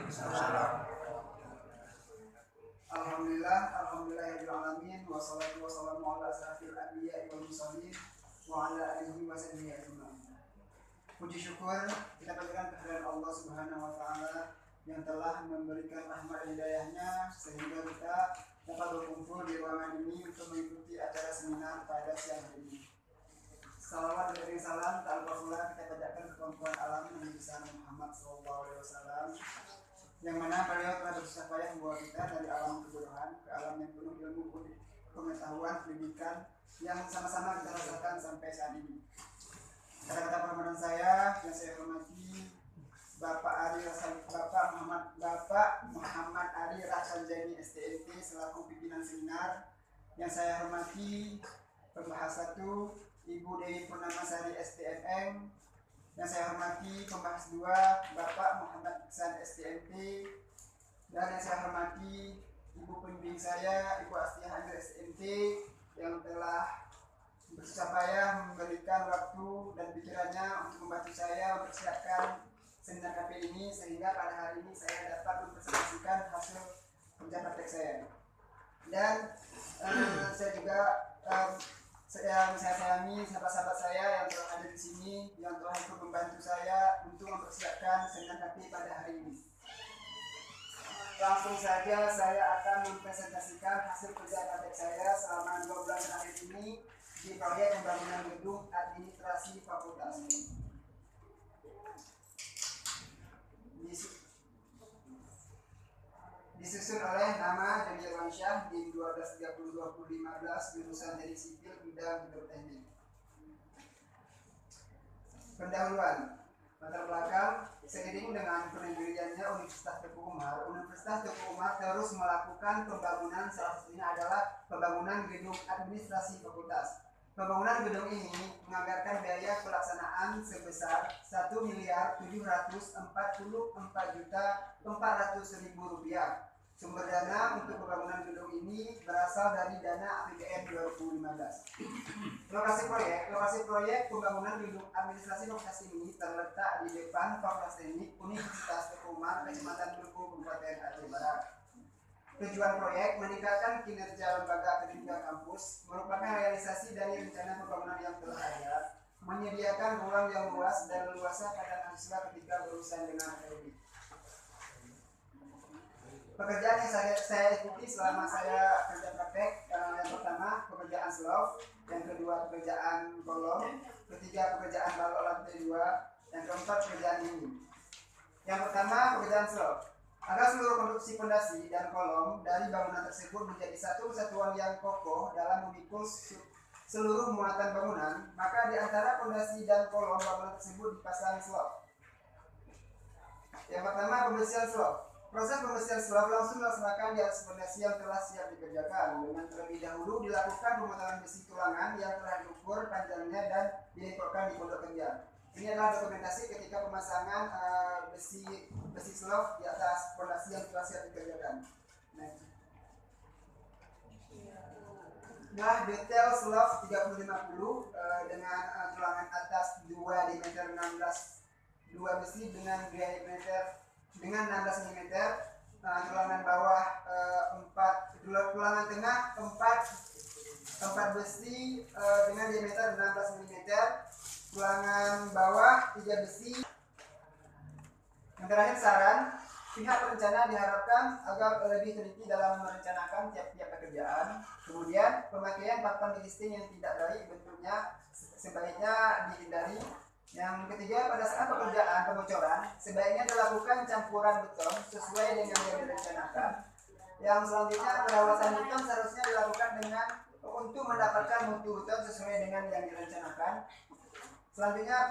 Alhamdulillahirrahmanirrahim. Wassalatu wassalamu ala asyrafil anbiya'i wal mursalin wa ala alihi wa sahbihi ajma'in. Puji syukur kita panjatkan kehadirat Allah Subhanahu wa taala yang telah memberikan rahmat hidayahnya sehingga kita dapat berkumpul di ruangan ini untuk mengikuti acara seminar pada siang hari ini. Salawat dan salam tak lupa pula kita panjatkan kepada alam Nabi besar Muhammad SAW, yang mana beliau telah bersusah payah membawa kita dari alam kebodohan ke alam yang penuh ilmu, pengetahuan, pendidikan yang sama-sama kita rasakan sampai saat ini. Kata-kata permohonan saya yang saya hormati Bapak Muhammad Ali Rahsanjani STMT selaku pimpinan seminar. Yang saya hormati pembahas 1 Ibu Dewi Purnamasari STMM. Yang saya hormati pembahas 2 Bapak Muhammad Iksan STMT. Dan yang saya hormati Ibu pembimbing saya Ibu Astia Hamil STMT yang telah bersusah payah memberikan waktu dan pikirannya untuk membantu saya mempersiapkan seminar KP ini sehingga pada hari ini saya dapat mempresentasikan hasil kerja praktek saya. Dan saya juga saya sayangi sahabat-sahabat saya yang telah hadir di sini, yang telah ikut membantu saya untuk mempersiapkan seminar KP pada hari ini. Langsung saja saya akan mempresentasikan hasil kerja praktek saya selama 2 bulan terakhir ini di proyek pembangunan gedung administrasi fakultas. Disusun oleh nama Joni Irwansyah di 12/30/2015 jurusan Teknik Sipil bidang Hidroteknik. Pendahuluan. Latar belakang, seiring dengan pendiriannya Universitas Teguh Umar terus melakukan pembangunan, salah satunya adalah pembangunan gedung administrasi fakultas. Pembangunan gedung ini menganggarkan biaya pelaksanaan sebesar Rp1.744.400.000. Sumber dana untuk pembangunan gedung ini berasal dari dana APBN 2015. Lokasi proyek pembangunan gedung administrasi fakultas ini terletak di depan Fakultas Teknik Universitas Teguh Umar, Kecamatan Duku, Kabupaten Aceh Barat. Tujuan proyek meningkatkan kinerja lembaga pendidikan kampus, merupakan realisasi dari rencana pembangunan yang telah ada, menyediakan ruang yang luas dan leluasa pada mahasiswa ketika berurusan dengan akademik. Pekerjaan yang saya ikuti selama saya kerja praktek, yang pertama pekerjaan slope, yang kedua pekerjaan kolom, ketiga pekerjaan balok lantai 2, yang keempat pekerjaan ini. Yang pertama pekerjaan slope. Agar seluruh konstruksi fondasi dan kolom dari bangunan tersebut menjadi satu kesatuan yang kokoh dalam memikul seluruh muatan bangunan, maka di antara fondasi dan kolom bangunan tersebut dipasang slope. Yang pertama pembersihan slope. Proses pembersihan slope langsung dilaksanakan di atas fondasi yang telah siap dikerjakan, dengan terlebih dahulu dilakukan pemotongan besi tulangan yang telah diukur panjangnya dan diletakkan di pondok kerja. Ini adalah dokumentasi ketika pemasangan besi slope di atas fondasi yang telah siap dikerjakan. Nah, detail slope 3050 dengan tulangan atas 2 diameter 16, 2 besi dengan diameter dengan 16 mm, tulangan bawah 4, tulangan tengah 4 besi dengan diameter 16 mm, tulangan bawah 3 besi. Yang terakhir saran, pihak perencana diharapkan agar lebih teliti dalam merencanakan tiap-tiap pekerjaan. Kemudian pemakaian papan listing yang tidak baik bentuknya sebaiknya dihindari. Yang ketiga, pada saat pekerjaan pengocoran sebaiknya dilakukan campuran beton sesuai dengan yang direncanakan. Yang selanjutnya, perawasan beton seharusnya dilakukan dengan untuk mendapatkan mutu beton sesuai dengan yang direncanakan. Selanjutnya,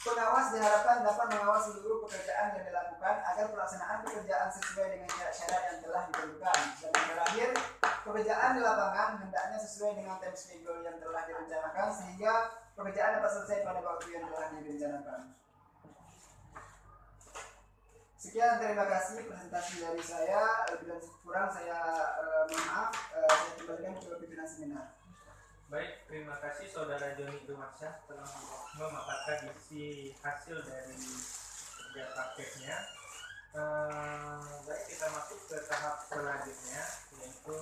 pengawas diharapkan dapat mengawasi seluruh pekerjaan yang dilakukan agar pelaksanaan pekerjaan sesuai dengan syarat-syarat yang telah ditentukan. Dan yang terakhir, pekerjaan di lapangan hendaknya sesuai dengan time schedule yang telah direncanakan sehingga pekerjaan dapat selesai pada waktu yang telah direncanakan. Sekian, terima kasih presentasi dari saya. Lebih dan kurang saya mohon maaf. Saya kembalikan ke pimpinan seminar. Baik, terima kasih Saudara Joni Irwansyah telah memaparkan isi hasil dari kerja prakteknya. Baik, kita masuk ke tahap selanjutnya, yaitu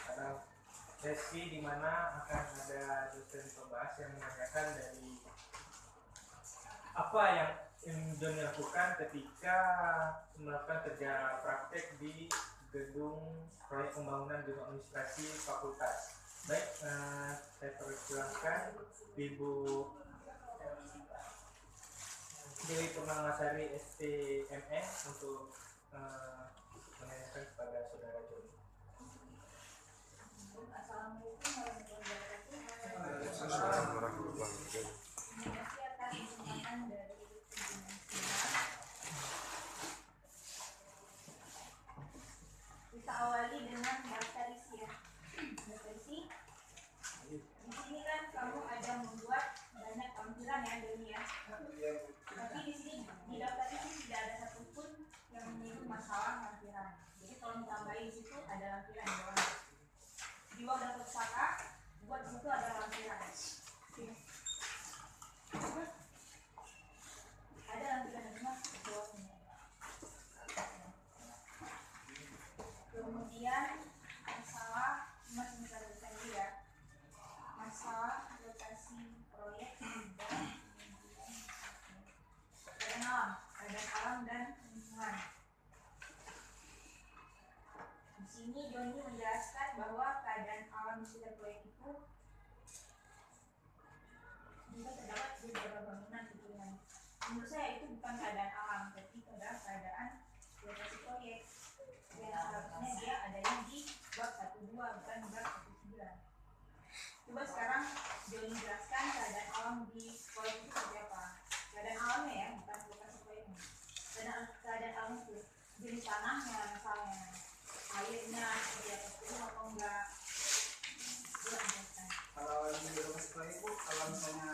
ada sesi di mana akan ada dosen pembahas yang menanyakan dari apa yang Doni lakukan ketika melakukan kerja praktek di gedung proyek pembangunan gedung administrasi fakultas. Baik, saya persilakan Ibu Dewi Purnamasari STME untuk menanyakan kepada saudara Joni. Assalamualaikum warahmatullahi wabarakatuh. Assalamualaikum warahmatullahi wabarakatuh. Terima kasih atas kesempatan dari kita awali dengan daftar isi ya. Daftar isi. Di sini kan kamu ada membuat banyak tampilan ya Doni ya. Tapi di sini di daftar isi tidak ada satupun yang menyebut masalah lampiran. Jadi tolong tambahin di situ ada lampiran di bawah. Di bawah daftar pusaka buat di situ ada lampiran. Ada lampiran di mana? Di bawah sini. Kemudian masalah masih bisa dulu ya. Masalah lokasi proyek keadaan alam dan lingkungan. Di sini Joni menjelaskan bahwa keadaan alam di sekitar proyek itu juga terdapat di beberapa bangunan tentunya. Menurut saya itu bukan keadaan alam, tapi adalah keadaan lokasi proyek. Dan seharusnya dia adanya di bab 12 bukan bab 19. Coba sekarang Joni jelaskan keadaan alam di proyek itu seperti apa. Keadaan alamnya ya, bukan lokasi proyeknya. Keadaan alam itu jenis tanahnya misalnya, airnya seperti apa, turun atau enggak. Kalau di lokasi proyek Bu, kalau misalnya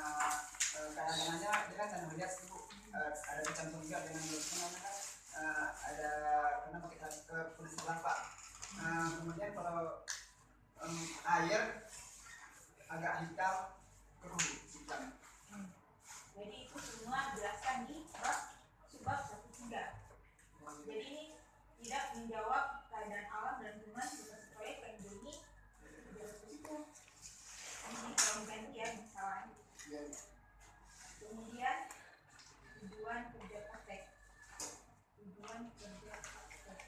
keadaannya dia kan tanah liat Bu, ada dicampur juga dengan ada karena pakai kulit sebelah Pak. Kemudian kalau air agak hitam keruh hitam. Jadi itu semua dijelaskan di bab 13. Jadi ini tidak menjawab keadaan alam dan lingkungan di lokasi proyek yang Joni jelas di situ. Ini kalau ganti ya misalnya. Kemudian tujuan kerja praktek. Tujuan kerja praktek.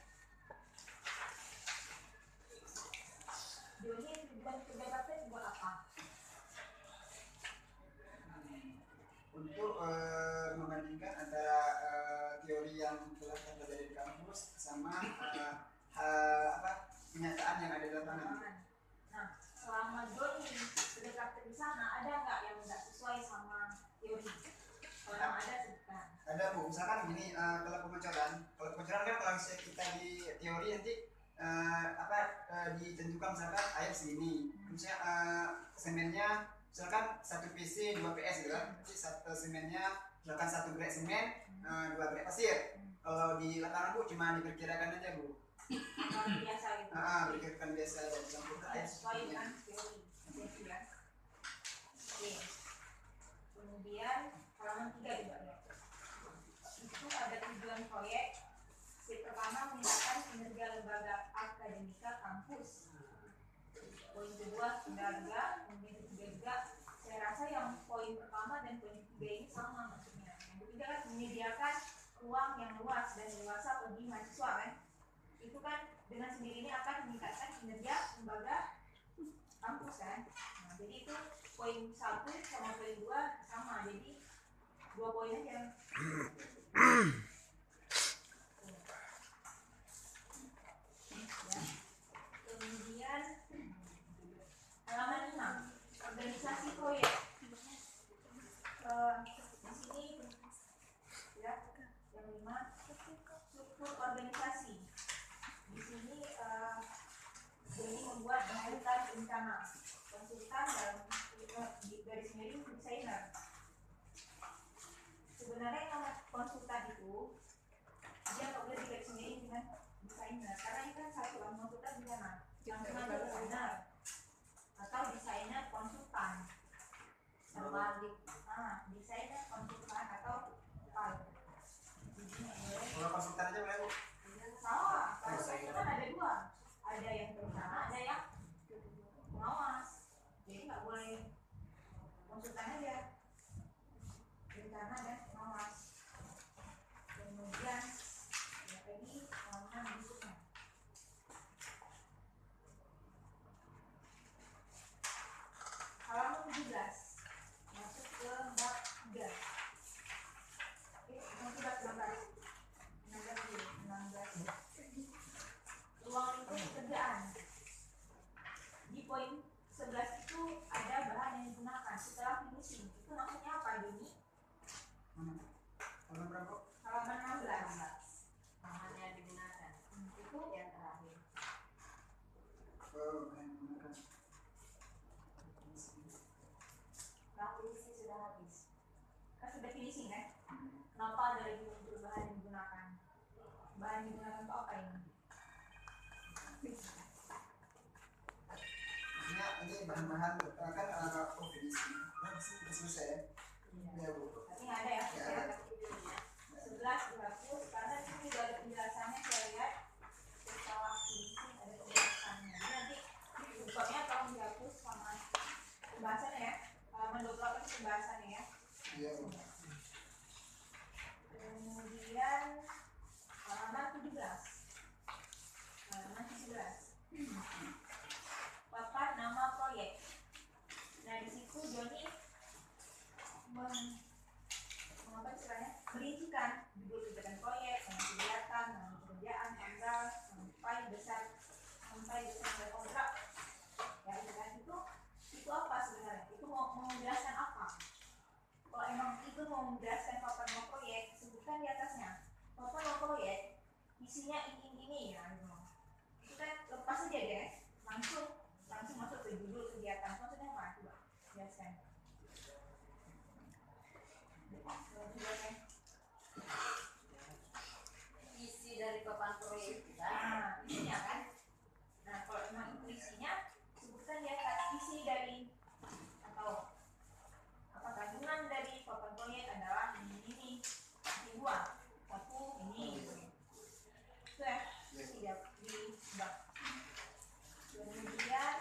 Joni tujuan kerja praktek buat apa? Untuk membandingkan antara teori yang telah terjadi di kampus sama kenyataan yang ada di lapangan. Nah, selama Joni sudah praktek di sana, ada nggak yang nggak sesuai sama teori? Kalau yang ada sebutkan. Ada Bu, misalkan gini, kalau pengecoran kan kalau misalnya kita di teori nanti ditentukan misalkan air segini, misalnya semennya misalkan 1 PC 2 PS gitu kan, nanti satu semennya misalkan 1 grek semen 2 grek pasir. Kalau di lapangan Bu cuma diperkirakan aja Bu. Kalau biasa gitu. Berkirakan biasa dan campur air Sesuai seperti dengan teori. Gitu ya. Oke. Kemudian halaman 3 juga ya. Itu ada tujuan proyek. Yang pertama meningkatkan kinerja lembaga akademika kampus. Poin kedua kinerja, kemudian ketiga juga saya rasa yang poin pertama dan poin ketiga ini sama maksudnya. Yang ketiga kan menyediakan ruang yang luas dan dewasa bagi mahasiswa kan. Itu kan dengan sendirinya akan meningkatkan kinerja lembaga kampus kan. Nah, jadi itu poin 1 sama poin 2 sama. Jadi 2 poin aja. Kemudian halaman 6 organisasi proyek. Di sini ya yang 5 struktur organisasi. Di sini Joni membuat konsultan rencana. Konsultan dalam garis miring desainer. Sebenarnya nama konsultan itu dia nggak boleh digaris miring dengan desainer karena ini kan satu orang konsultan di sana. Yang mana desainer atau desainer konsultan. Terbalik. Desainer konsultan atau apa? bahan digunakan untuk apa ini? Ini bahan-bahan kan provinsi. Nah, di sini selesai ya. Ya Bu. Tapi nggak ada ya? Ya. Saya dapat videonya. 11 dihapus karena di sini udah ada penjelasannya, saya lihat setelah ini ada penjelasannya. Jadi nanti bukunya tolong dihapus sama pembahasannya ya. Halaman 28 itu pembahasannya ya. Iya Bu. Kemudian halaman 17. Halaman 17. Papan nama proyek. Nah di situ Joni mengapa istilahnya merincikan judul kegiatan proyek, nama kegiatan, nama pekerjaan, tanggal sampai besar kontrak. Ya itu kan itu apa sebenarnya? Itu mau menjelaskan apa? Kalau emang itu mau menjelaskan papan nama proyek, sebutkan di atasnya. Papan nama proyek isinya ini ya. Itu kan lepas aja deh, langsung masuk ke judul kegiatan. Maksudnya apa? Coba jelaskan. Isi dari papan proyek kita. Nah, isinya kan. Nah, kalau memang itu isinya, sebutkan ya isi dari atau apa kandungan dari papan proyek adalah ini dua, satu ini gitu. Itu ya, tidak di bab. Kemudian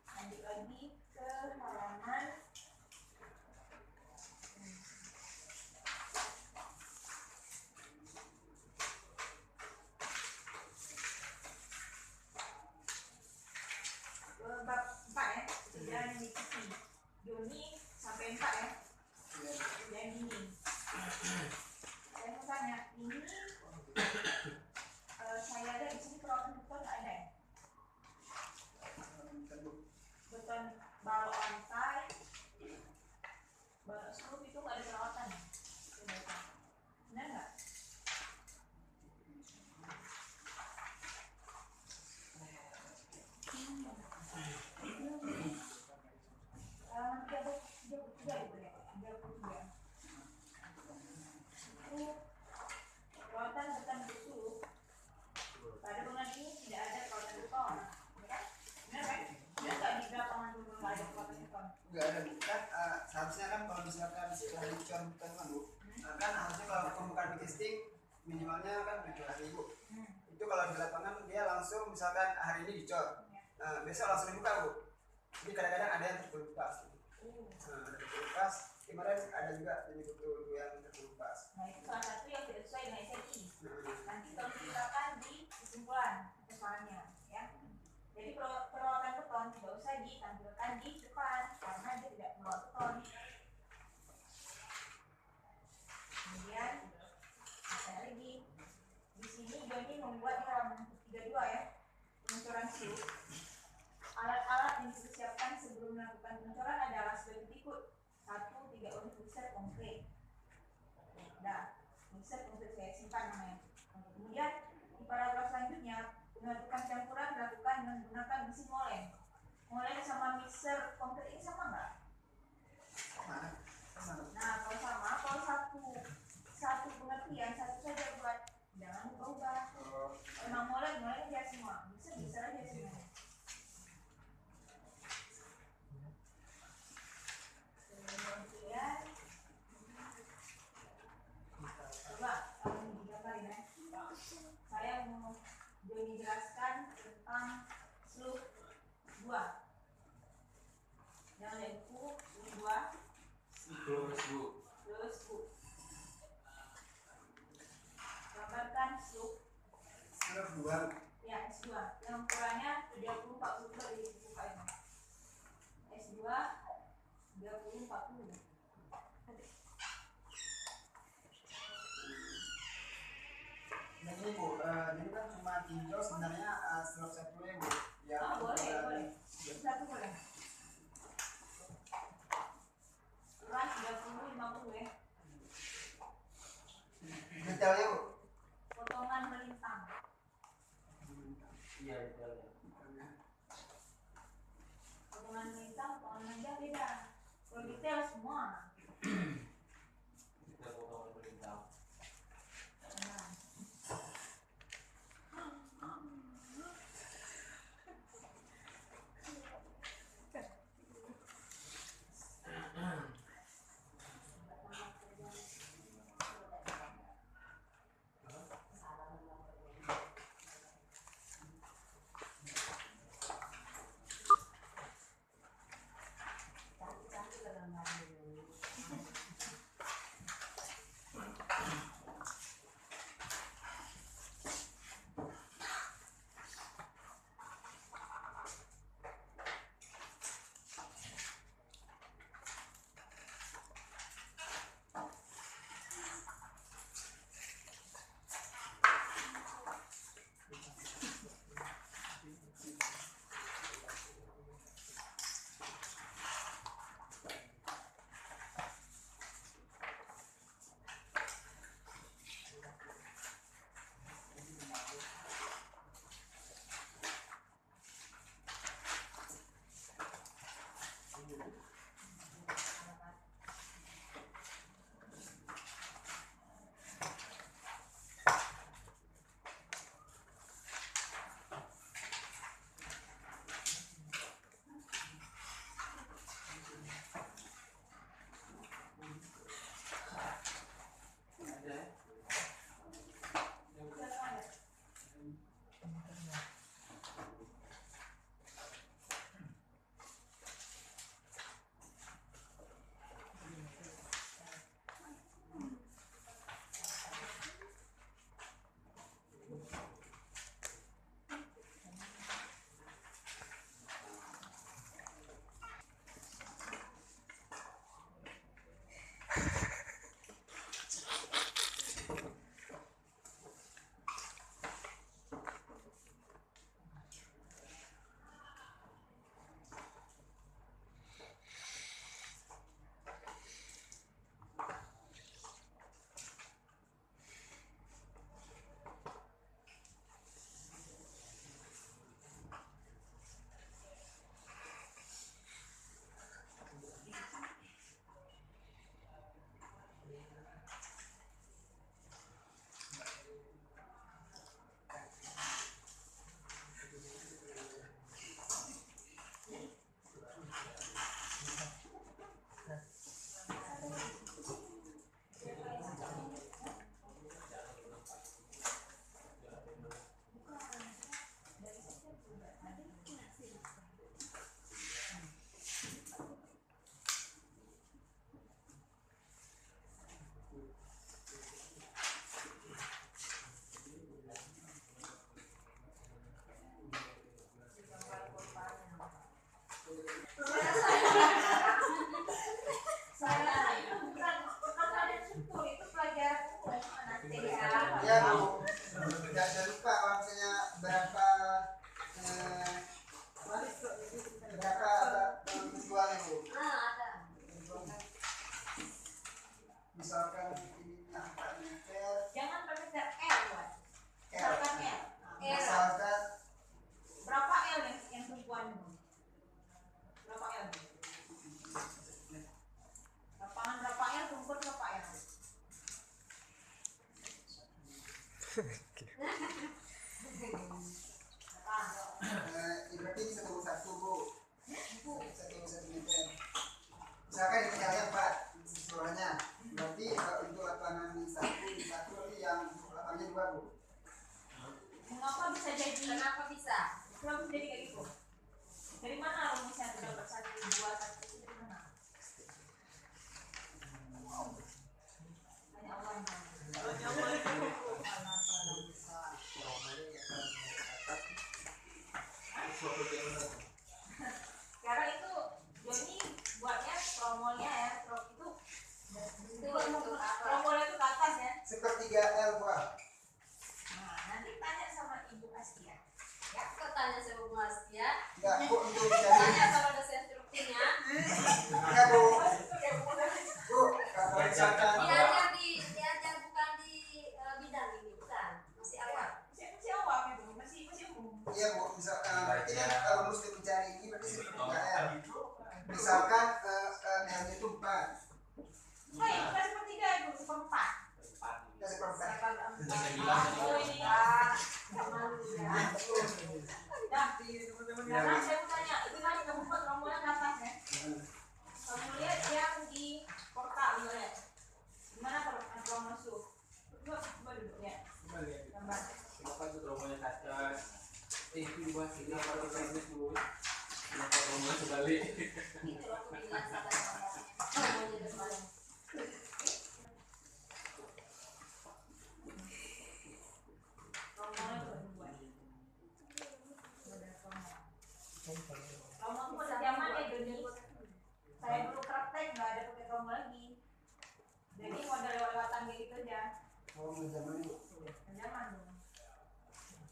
lanjut lagi ke halaman bab 4 ya, pekerjaan yang diikuti Joni sampai 4 ya, pekerjaan ini. Saya mau tanya, ini saya ada di sini perawatan beton nggak ada ya? Beton balok lantai, balok skrup itu nggak ada perawatan ya? Benar nggak? Halaman 33 gitu ya, 33. Itu perawatan beton busuk. Pada bangunan ini tidak ada perawatan beton, ya kan? Benar kan? Benar nggak di lapangan dulu nggak ada perawatan beton? Enggak ada Bu. Kan seharusnya kan kalau misalkan setelah dicor bukan kan Bu. Kan harusnya kalau pembukaan existing minimalnya kan 7 hari Bu. Itu kalau di lapangan dia langsung misalkan hari ini dicor. Besok langsung dibuka Bu. Jadi kadang-kadang ada yang terkelupas. Ada terkelupas. Kemarin ada juga yang betul yang terkelupas. Nah itu salah satu yang tidak sesuai dengan SNI. Nanti tolong diceritakan di kesimpulan kesalahannya ya. Jadi perawatan beton tidak usah ditampilkan di depan karena dia tidak merawat beton. Kemudian ada lagi di sini Joni membuat di halaman 32 ya, pengecoran siup. Alat-alat yang dipersiapkan sebelum melakukan pengecoran adalah sebagai berikut. 1. 3 unit mixer konkret. Nah, mixer konkret saya simpan namanya. Kemudian di paragraf selanjutnya, pengadukan campuran dilakukan menggunakan mesin molen. Molen sama mixer konkret ini sama nggak? Nah, kalau sama, kalau satu pengertian, satu saja buat, jangan berubah. Emang molen aja semua, bisa aja semuanya. Kemudian, coba kamu digambarin ya. Saya mau Joni jelaskan tentang slug 2. Jangan lihat buku, slug 2. Terus bu. Gambarkan slug. Slug 2. Ya, S2. Yang ukurannya 30-40 dari buka ini. S2 30-40. Dan ini Bu, ini kan cuma tinjau sebenarnya slug 1 ya Bu. Ya, Boleh. Satu boleh. Ukuran 30-50 ya. Detailnya Bu. Potongan melintang. Iya, detailnya. Potongan melintang, potongan meja beda. Kalau detail semua. Kita potong melintang. Nah. ininya 4 meter. Jangan berpikir L buat. L. Misalkan L. Nah, Misalkan berapa L yang tumpuan itu? Berapa L? Lapangan berapa L, tumpul berapa L? berarti 1 Bu. 1 meter. Misalkan ini yang 4 seluruhnya. Berarti untuk lapangan 1 yang lapangannya 2 Bu. Mengapa bisa jadi? Kenapa bisa? Kenapa bisa jadi kayak gitu? Dari mana rumusnya tidak bersatu 2 1 itu dari mana? Hanya Allah yang tahu. Sekarang itu Joni buatnya promolnya ya, promolnya itu ke atas ya. 1/3 L buah. Nah, nanti tanya sama Ibu Astia. Ya, kok tanya sama Bu Astia? Enggak Bu untuk Tanya jadi. sama dosen strukturnya. Enggak Bu. Bu, kalau misalkan Diajar bukan di bidang ini, bukan. Masih awal. Masih awal gitu, masih umum. iya Bu, misalkan berarti kan kalau mesti mencari ini berarti 1/3 L. Misalkan L-nya itu 4. Nah, itu kan sepertiga itu, 1/4. Kita 1/4. Oh ini ya. Dah, sekarang saya mau tanya, itu kan kamu buat promolnya ke atas ya? Kamu lihat yang di portal, lihat. Gimana kalau promo masuk? Coba duduk ya. Coba lihat. Gambar. Kenapa itu rombongan kaca? Buat ini apa itu dulu? Kenapa rombongan sebalik? Itu aku bilang sama ngomongnya kemarin. Promolnya coba dibuat. Ada promo. Promo itu pada zaman ya Doni. Saya dulu praktek nggak ada pakai promo lagi. Jadi modal lewat-lewatan kayak gitu aja. Oh, zaman itu. Zaman dulu.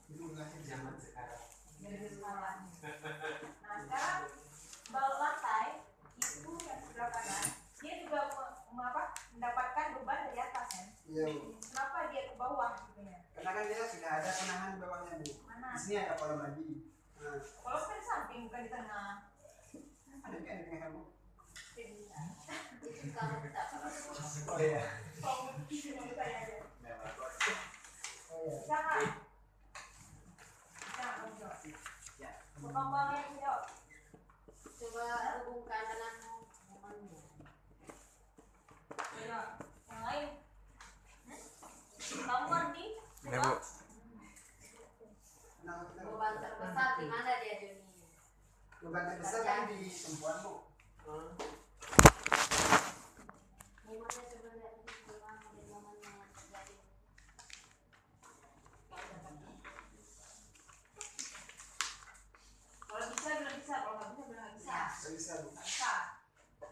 Dulu nggak sih Zaman sekarang. Dari sekolah. Nah sekarang bal lantai itu yang sebelah kanan dia juga mendapatkan beban dari atas kan. Iya Bu. Kenapa dia ke bawah gitu ya? Karena kan dia sudah ada penahan di bawahnya Bu. Mana? Di sini ada kolom lagi. Nah, Kalau kan di samping bukan di tengah. ada kan di tengah Bu. Itu kamu tak pernah. Oh iya. Kalau begitu menurut saya aja. Oh iya. Jangan. Jangan kamu jawab. Ya. Perkembangan yang jawab. Coba hubungkan dengan hubunganmu. Ayo, yang lain. Kamu Ardi? Ya Bu. Nah, kita Beban terbesar di mana dia Joni? beban terbesar kan di tumpuan Bu. Gimana coba lihat bagaimana yang terjadi? Kalau bisa bilang bisa, kalau nggak bisa bilang nggak bisa. Bisa Bu. Nggak bisa.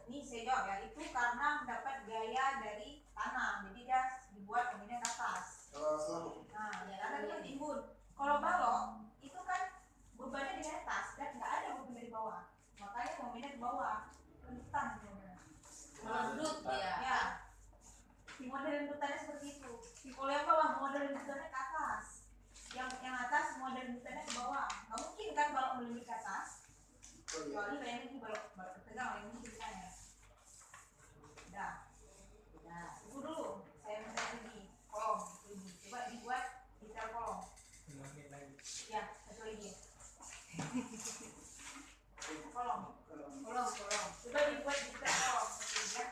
Ini saya jawab ya, itu karena mendapat gaya dari tanah, jadi dia dibuat kemudian ke atas. Kalau selalu Nah, ya karena dia timbun. Kalau balok itu kan bebannya di atas dan nggak ada beban dari bawah, makanya momennya di bawah, rentan sebenarnya. Meledut dia. Ya, di model rentutannya seperti itu. Kalau yang bawah model rentutannya ke atas, yang atas model rentutannya ke bawah. Nggak mungkin kan balok melebih ke atas. oh iya. Kecuali bayangin ini balok tegang, yang ini ceritanya. Dah. Nah, tunggu dulu. Saya minta lagi kolom ini. Coba dibuat detail kolom. 5 menit lagi. Ya, satu lagi. Kolom. Kolom. Coba dibuat detail kolom. Satu lagi ya.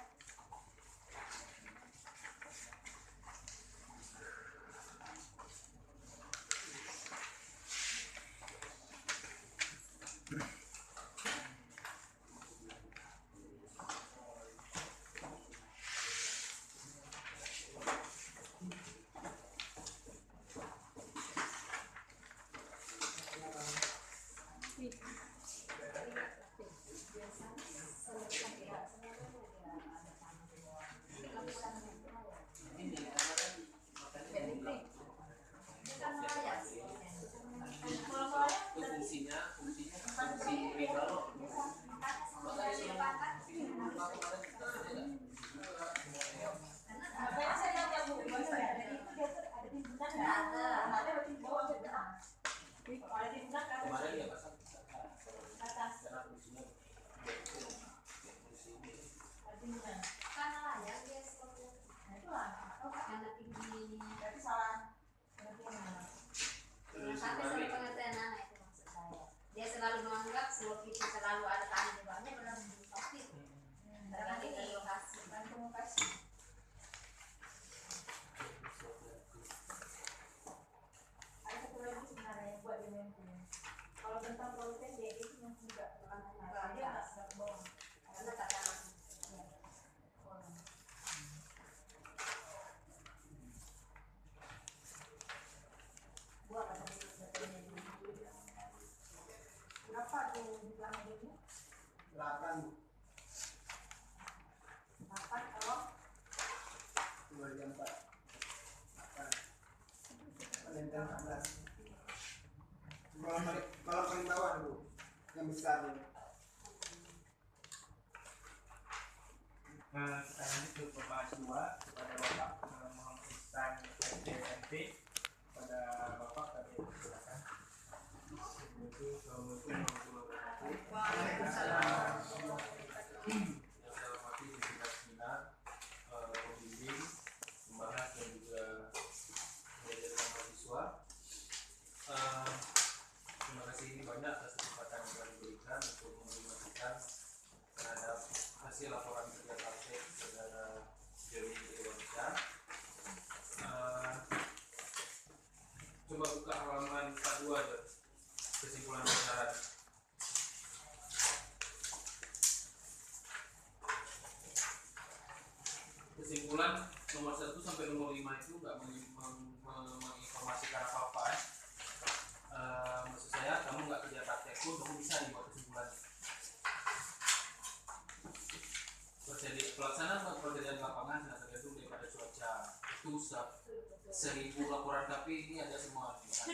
meter 14. Kalau paling bawah dulu yang besar dulu. Kita lanjut ke pembahas 2 kepada Bapak Muhammad Ihsan SDMP. Pada Bapak tadi silakan. Waalaikumsalam. Yang saya hormati pimpinan seminar, pembimbing, pembahas dan juga mengajarkan mahasiswa. Terima kasih banyak atas kesempatan yang telah diberikan untuk menginformasikan terhadap hasil laporan kerja praktek saudara Joni Irwansyah. Coba buka halaman 42 aja, kesimpulan besaran. Kesimpulan nomor 1 sampai nomor 5 itu nggak menginformasikan apa-apa ya. Maksud saya kamu nggak kerja praktek pun kamu bisa dibuat kesimpulan. Pelaksanaan pekerjaan lapangan sangat tergantung daripada cuaca. Itu 1000 laporan KP ini ada semua ya.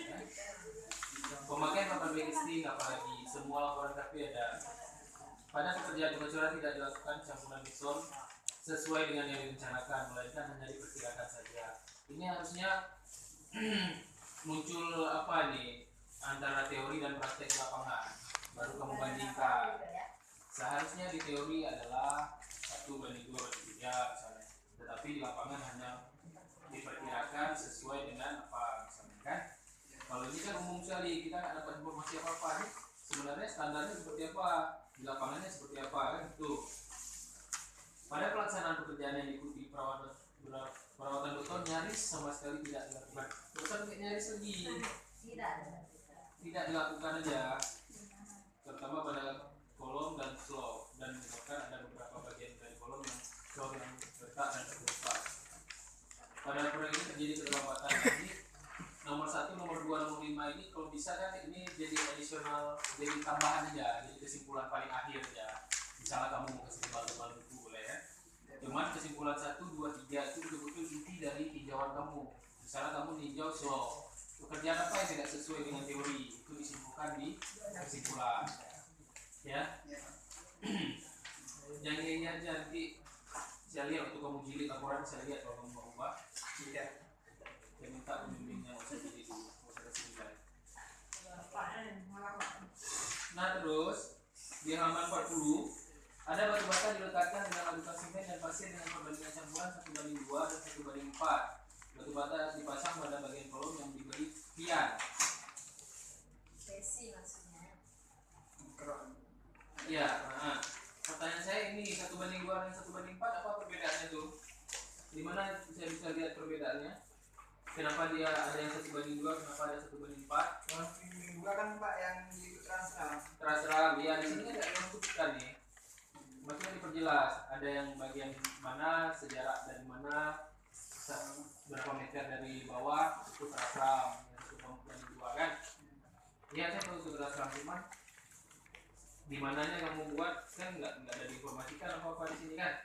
Pemakaian papan backlisting apalagi semua laporan KP ada. Pada pekerjaan pengecoran tidak dilakukan campuran beton sesuai dengan yang direncanakan, melainkan hanya diperkirakan saja. Ini harusnya muncul apa nih antara teori dan praktek lapangan, baru kamu bandingkan. Seharusnya di teori adalah 1:2/3 misalnya, tetapi di lapangan hanya diperkirakan sesuai dengan apa misalnya kan. Kalau ini kan umum sekali, kita nggak dapat informasi apa-apa nih. Sebenarnya standarnya seperti apa, di lapangannya seperti apa kan itu. Pada pelaksanaan pekerjaan yang diikuti perawatan beton nyaris sama sekali tidak dilakukan. Bukan nyaris lagi, tidak dilakukan aja, terutama pada kolom dan slope, dan bahkan ada beberapa bagian dari kolom yang slope yang retak dan terlupa. Pada proyek ini terjadi keterlambatan. Ini nomor 1, nomor 2, nomor 5 ini kalau bisa kan ini jadi additional, jadi tambahan aja, jadi kesimpulan paling akhir aja. Misalnya kamu mau kasih balu-balu itu boleh ya. Cuman kesimpulan 1, 2, 3 itu betul-betul inti dari tinjauan kamu. Misalnya kamu ninjau slope, pekerjaan apa yang tidak sesuai dengan teori itu disimpulkan di kesimpulan. Ya. Jangan ini aja nanti saya lihat waktu kamu jilid laporan, saya lihat kalau kamu mau ubah. Tidak. Saya minta pembimbingnya usah jilid dulu, usah kasih nilai. Nah terus di halaman 40 ada batu bata dilekatkan dengan larutan semen dan pasir dengan perbandingan campuran 1:2 dan 1:4. Batu bata dipasang pada bagian kolom yang diberi pian. Besi maksudnya. Ya, pertanyaan saya ini 1:2 dan 1:4 apa perbedaannya tuh? Di mana saya bisa lihat perbedaannya? Kenapa dia ada yang 1:2, kenapa ada 1:4? Kalau 2 kan Pak yang di transram. Terserah, ya di sini kan tidak menentukan nih. Maksudnya diperjelas, ada yang bagian mana, sejarak dari mana, berapa meter dari bawah, itu terserah, yang 1:2 kan? Iya saya tahu itu terserah, cuman di mananya kamu buat kan nggak ada diinformasikan apa-apa di sini kan?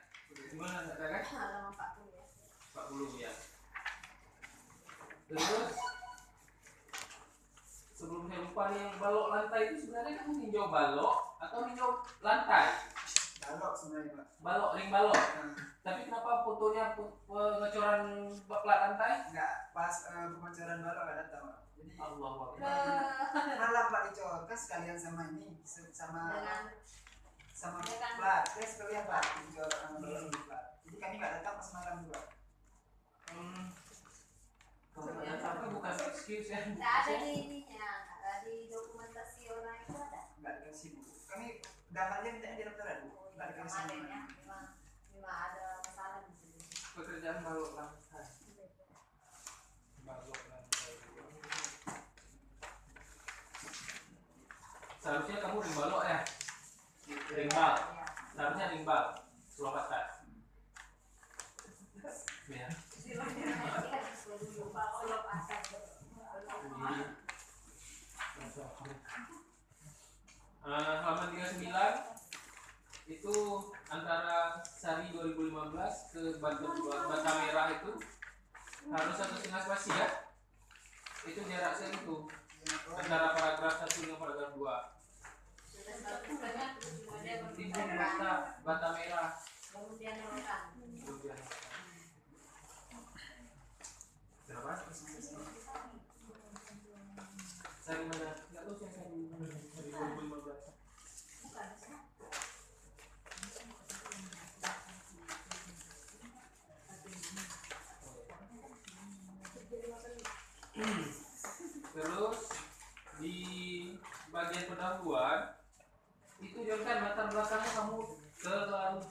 Gimana nggak ada kan? Halaman 40 ya. 40 ya. Terus sebelum saya lupa nih, yang balok lantai itu sebenarnya kamu ninjau balok atau ninjau lantai? Balok sebenarnya Pak. Balok, ring balok. Tapi kenapa fotonya pengecoran plat lantai? Enggak, pas pemacaran balok ada tahu. Jadi Allah malah Pak dicor kan sekalian sama ini sama Dengan plat. Saya sekalian Pak dicor plat. Jadi kami nggak datang pas malam juga. Tapi bukan excuse ya. nggak ada di ininya, nggak ada di dokumentasi orang itu ada. Nggak dikasih Bu. Kami gambarnya minta di dokteran Bu. Nggak dikasih Kemarin ya, nama. memang ada masalah di sini. Pekerjaan balok lantai. Balok lantai. Seharusnya kamu ring balok ya. Ring bal. Ya. Seharusnya ring bal. Sulawesi. Ya. Halaman 39 itu antara Sari 2015 ke Bata Merah itu harus 1,5 spasi ya. itu jaraknya itu antara paragraf 1 dengan paragraf 2. Timbul bata merah. Kemudian orang. Kemudian Kenapa? saya mana? Nggak tahu saya 2015. Terus di bagian pendahuluan itu jangan latar belakangnya kamu terlalu